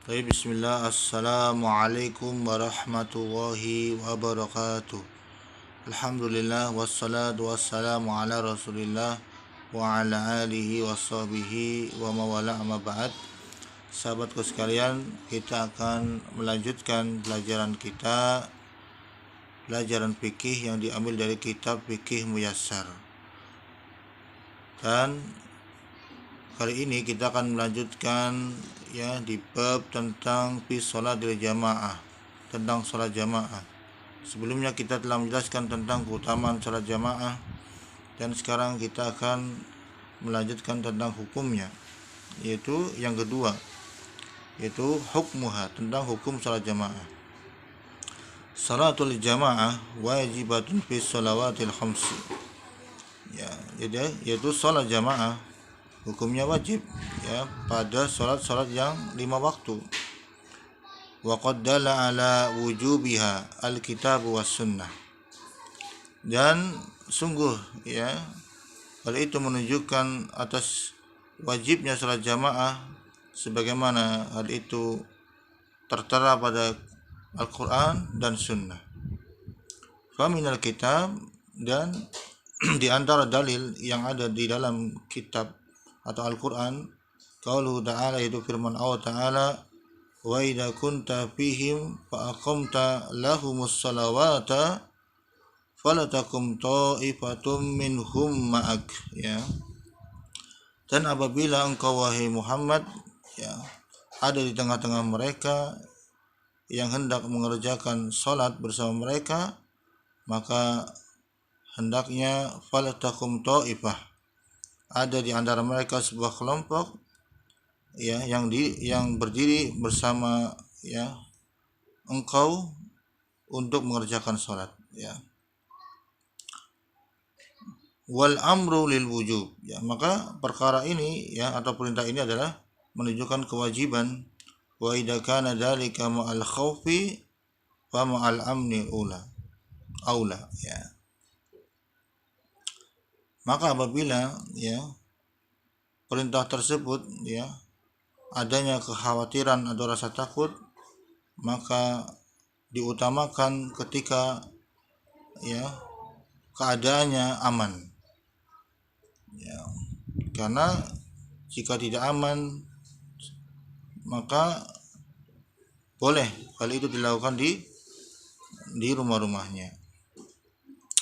Baik, bismillah. Assalamualaikum warahmatullahi wabarakatuh. Alhamdulillah wassalatu wassalamu ala Rasulillah wa ala alihi washabihi wa mawala amma ba'd. Sahabatku sekalian, kita akan melanjutkan pelajaran fikih yang diambil dari kitab Fikih Muyassar. Dan kali ini kita akan melanjutkan di bab tentang fi sholatil jamaah, tentang sholat jamaah. Sebelumnya kita telah menjelaskan tentang keutamaan sholat jamaah, dan sekarang kita akan melanjutkan tentang hukumnya, yaitu yang kedua, yaitu hukmuha, tentang hukum sholat jamaah. Sholatul jamaah wajibatun fi sholawatil khamsi. Yaitu sholat jamaah hukumnya wajib pada sholat yang 5 waktu. Wa qad dalla ala wujubiha alkitab was sunnah. Dan sungguh hal itu menunjukkan atas wajibnya sholat jamaah sebagaimana hal itu tertera pada Al-Quran dan Sunnah. Faminal kitab, dan di antara dalil yang ada di dalam kitab atau Al-Quran, qauluhu ta'ala, yaitu firman Allah ta'ala, wa idza kunta fihim fa aqamta lahumus salawata falatakum ta'ifatum minhum ma'ak. Dan apabila engkau wahai Muhammad ada di tengah-tengah mereka yang hendak mengerjakan salat bersama mereka, maka hendaknya falatakum ta'ifah, ada di antara mereka sebuah kelompok yang berdiri bersama engkau untuk mengerjakan salat. Wal amru lil wujub, maka perkara ini atau perintah ini adalah menunjukkan kewajiban. Wa idza kana dzalika ma'al khaufi fa ma'al amni aula. Maka apabila perintah tersebut adanya kekhawatiran atau rasa takut, maka diutamakan ketika keadaannya aman. Karena jika tidak aman, maka boleh hal itu dilakukan di rumah-rumahnya.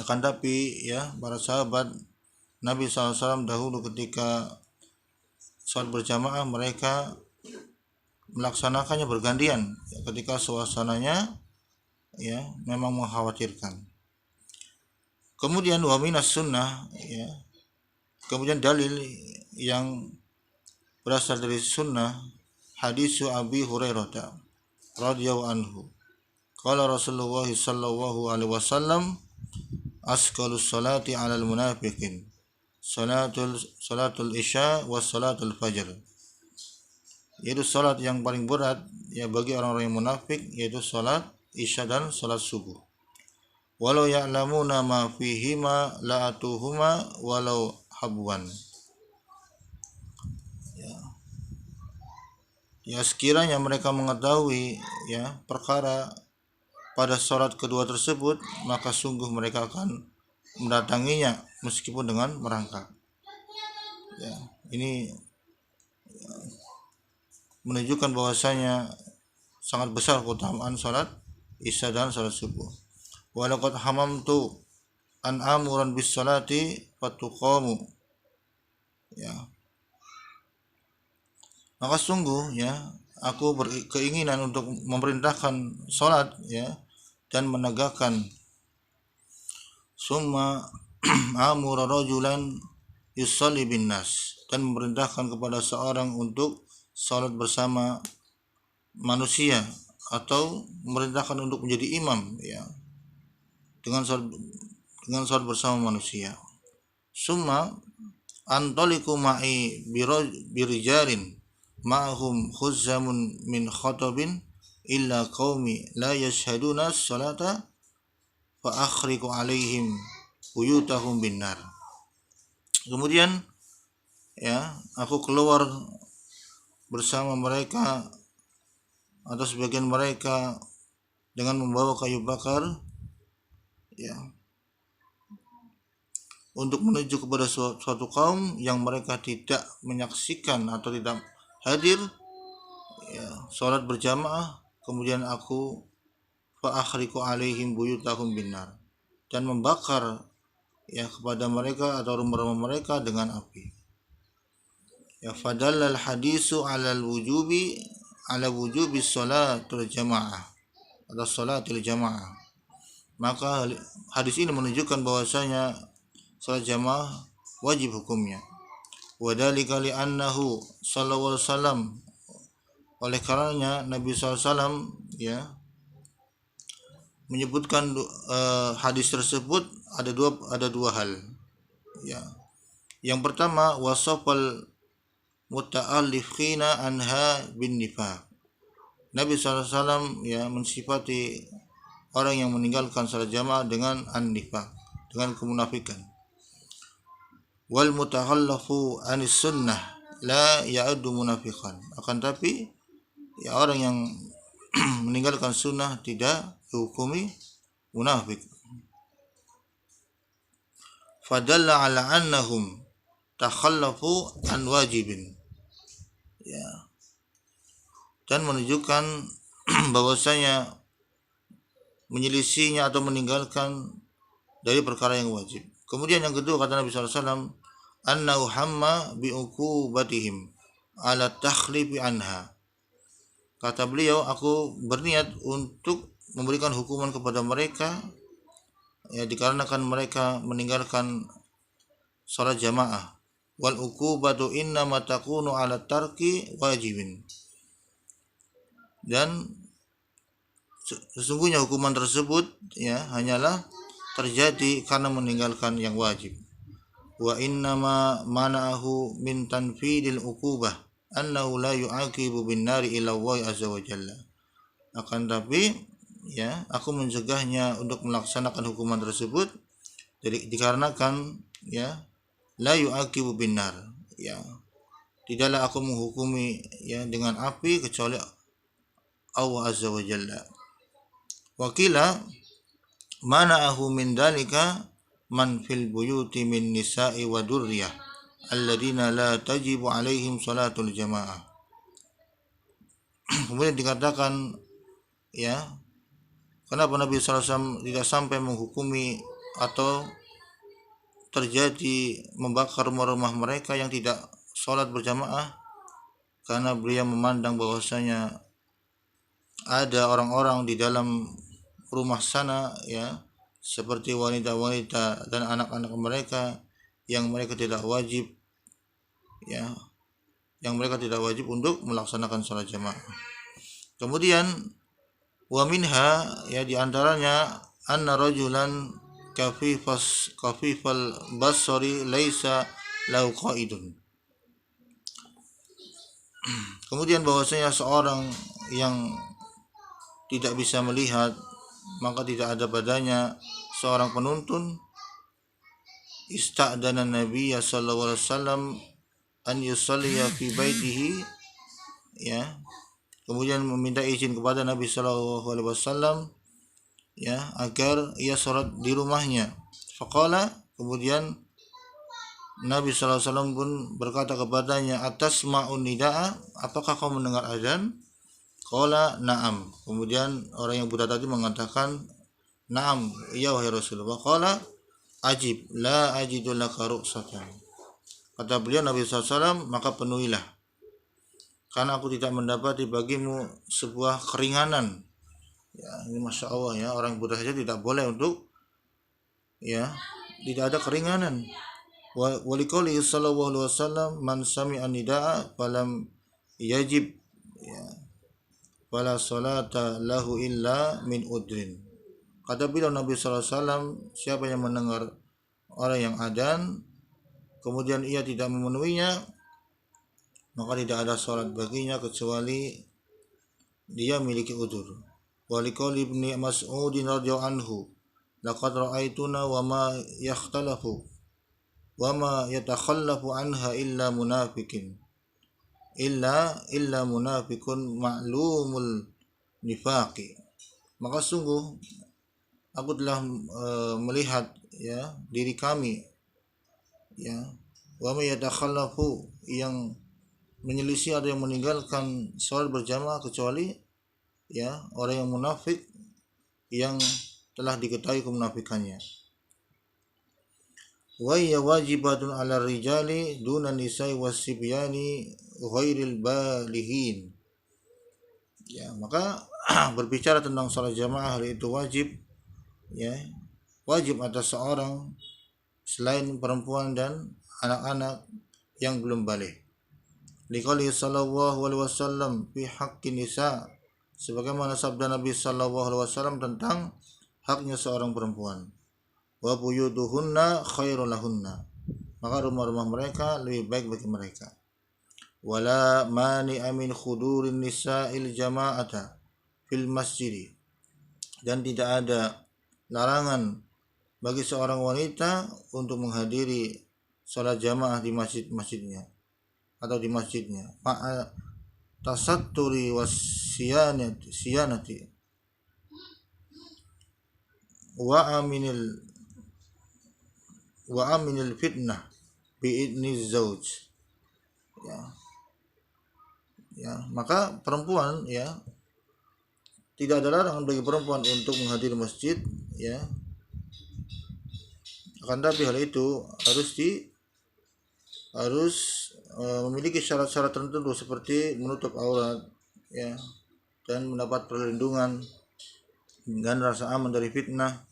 Akan tapi para sahabat Nabi SAW dahulu ketika sholat berjamaah, mereka melaksanakannya bergantian ketika suasananya memang mengkhawatirkan. Kemudian wa minas sunnah, kemudian dalil yang berasal dari sunnah, hadisu Abi Hurairah radhiyallahu anhu, qala Rasulullah sallallahu alaihi wasallam, asqalus salati 'alal munafiqin salatul isya wa salatul fajr. Yaitu salat yang paling berat bagi orang-orang yang munafik, yaitu salat isya dan salat subuh. Walau ya'lamuna ma fihima la'atuhuma walau habwan. Sekiranya mereka mengetahui perkara pada salat kedua tersebut, maka sungguh mereka akan mendatanginya meskipun dengan merangkak. Ini menunjukkan bahwasanya sangat besar keutamaan salat isya dan salat subuh. Wa laqad hamamtu an amuran bis salati fatuqamu. Maka sungguh aku berkeinginan untuk memerintahkan salat dan menegakkan. Summa amura rajulan yusalli bin nas, dan memerintahkan kepada seorang untuk salat bersama manusia, atau memerintahkan untuk menjadi imam dengan salat bersama manusia. Summa antaliku ma'i birijalin ma'hum khuzzamun min khatabin illa qaumi la yashhaduna as-salata fa akhriqu alaihim buyutahum binnar. Kemudian aku keluar bersama mereka atau sebagian mereka dengan membawa kayu bakar, ya, untuk menuju kepada suatu kaum yang mereka tidak menyaksikan atau tidak hadir, ya, sholat berjamaah, kemudian aku fa akhriqu alaihim buyutahum binar, dan membakar, ya, kepada mereka atau rumah-rumah mereka dengan api. Ya, fadallal hadisu ala wujubi sholatul jamaah atau sholatul jamaah. Maka hadis ini menunjukkan bahwasanya salat jamaah wajib hukumnya. Wa dzalika li annahu sallallahu alaihi wasallam, oleh karenanya Nabi SAW, ya, menyebutkan hadis tersebut ada dua hal, ya. Yang pertama, wasafal muta'allifina anha bin nifaq. Nabi SAW, ya, mensifati orang yang meninggalkan salat jamaah dengan an-nifaq, dengan kemunafikan. Wal mutakhallafu anis sunnah la ya'uddu munafiqan. Akan tapi, ya, orang yang meninggalkan sunnah tidak dihukumi munafik. Fadalla ala annahum takhallafu an wajibin, ya, dan menunjukkan bahwasanya menyelisihinya atau meninggalkan dari perkara yang wajib. Kemudian yang kedua, kata Nabi SAW, annahu hamma bi'uqubatihim ala takhlifi anha. Kata beliau, aku berniat untuk memberikan hukuman kepada mereka, ya, dikarenakan mereka meninggalkan salat jamaah. Wal uqubatu innama takunu ala tarki wajibin. Dan sesungguhnya hukuman tersebut, ya, hanyalah terjadi karena meninggalkan yang wajib. Wa innama mana'ahu min tanfidil uqubah annahu la yu'aqibu bin nari illa Allah azza wa jalla. Akan tapi, ya, aku mencegahnya untuk melaksanakan hukuman tersebut dikarenakan, ya, la yu'aqibu bin nar, ya, tidaklah aku menghukumi, ya, dengan api kecuali Allah azza wa jalla. Wakila mana'ahu min dalika man fil buyuti min nisa'i wa durriyah alladina la tajibu alaihim salatul jamaah. Kemudian dikatakan, ya, kenapa Nabi SAW tidak sampai menghukumi atau terjadi membakar rumah-rumah mereka yang tidak sholat berjamaah, karena beliau memandang bahwasanya ada orang-orang di dalam rumah sana, ya, seperti wanita-wanita dan anak-anak mereka yang mereka tidak wajib, ya, yang mereka tidak wajib untuk melaksanakan sholat jamaah. Kemudian wa minha, ya, diantaranya anna rajulan kafifal basari laisa lau qaidun. Kemudian bahwasanya seorang yang tidak bisa melihat, maka tidak ada padanya seorang penuntun. Ista'dana Nabi sallallahu alaihi wasallam an yusalliya fi baitihi, ya, kemudian meminta izin kepada Nabi sallallahu alaihi wasallam, ya, agar ia sholat di rumahnya. Faqala, kemudian Nabi sallallahu alaihi wasallam pun berkata kepadanya, atasma'un nida'a, apakah kau mendengar azan? Qala na'am. Kemudian orang yang buta tadi mengatakan, na'am, iya wahai Rasulullah. Qala ajib la ajidu laka ruksatan. Kata beliau, Nabi SAW, maka penuhilah, karena aku tidak mendapati bagimu sebuah keringanan. Ya, ini Masya Allah, ya, orang buta saja tidak boleh untuk, ya, tidak ada keringanan. Waliqaulihi sallallahu alaihi wasallam, man sami'a nida'a falam yajib, ya, fala salata lahu illa min udrin. Kata beliau Nabi SAW, siapa yang mendengar orang yang adzan kemudian ia tidak memenuhinya, maka tidak ada salat baginya kecuali dia miliki udzur. Waliqauli ibni Mas'udin radhiyallahu anhu, laqad ra'aituna wa ma yakhtalafu wa ma yatakhallafu anha illa munafiqun ma'lumul nifaqi. Maka sungguh aku telah melihat ya diri kami ya, wa may yatakhallafu, yang menyelisih, ada yang meninggalkan sholat berjamaah kecuali ya orang yang munafik yang telah diketahui kemunafikannya. Wa hiya wajibatun 'ala rijali duna nisa'i wasibyani ghairil balighin. Ya, maka berbicara tentang sholat jamaah, hal itu wajib ya, wajib atas seorang selain perempuan dan anak-anak yang belum balik. Liqauli sallallahu alaihi wasallam fi haqqin nisa, sebagaimana sabda Nabi sallallahu alaihi wasallam tentang haknya seorang perempuan. Wa buyutuhunna khairul lahunna, maka rumah-rumah mereka lebih baik bagi mereka. Wala mani'a min khudurin nisa'il jama'ata fil masjid, dan tidak ada larangan bagi seorang wanita untuk menghadiri salat jamaah di masjidnya atau di masjidnya. Ma'a tasatturi siyanati wa aminil fitnah bi'idni zauj. Maka perempuan ya, tidak ada larangan bagi perempuan untuk menghadiri masjid ya, akan tapi hal itu harus memiliki syarat-syarat tertentu seperti menutup aurat ya, dan mendapat perlindungan dan rasa aman dari fitnah,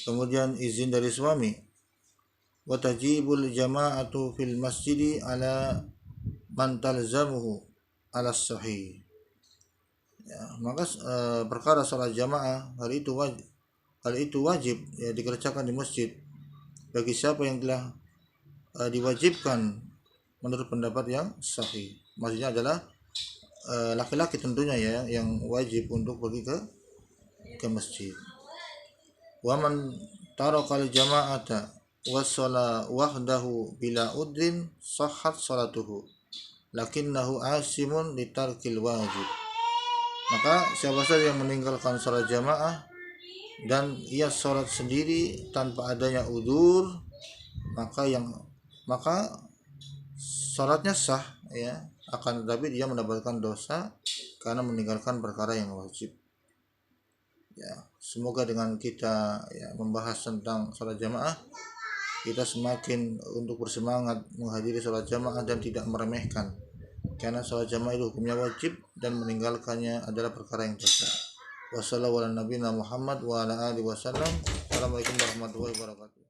kemudian izin dari suami. Wa tajibul jama'atu fil masjidi ala man talzamuhu ala sahih. Ya, maka perkara salat jamaah hal itu wajib ya dikerjakan di masjid bagi siapa yang telah diwajibkan menurut pendapat yang sahih. Maksudnya adalah laki-laki tentunya ya, yang wajib untuk pergi ke masjid. Wa man tarakal jama'ata wa shalla wahdahu bila udrin sahhat salatuhu lakinnahu asimun litarkil wajib. Maka siapa saja yang meninggalkan salat jamaah dan ia salat sendiri tanpa adanya udzur, maka salatnya sah ya, akan tetapi dia mendapatkan dosa karena meninggalkan perkara yang wajib. Ya, semoga dengan kita ya membahas tentang salat jamaah, kita semakin untuk bersemangat menghadiri salat jamaah dan tidak meremehkan, karena salat jamaah itu hukumnya wajib dan meninggalkannya adalah perkara yang dosa. Wassalamualaikum warahmatullahi wabarakatuh.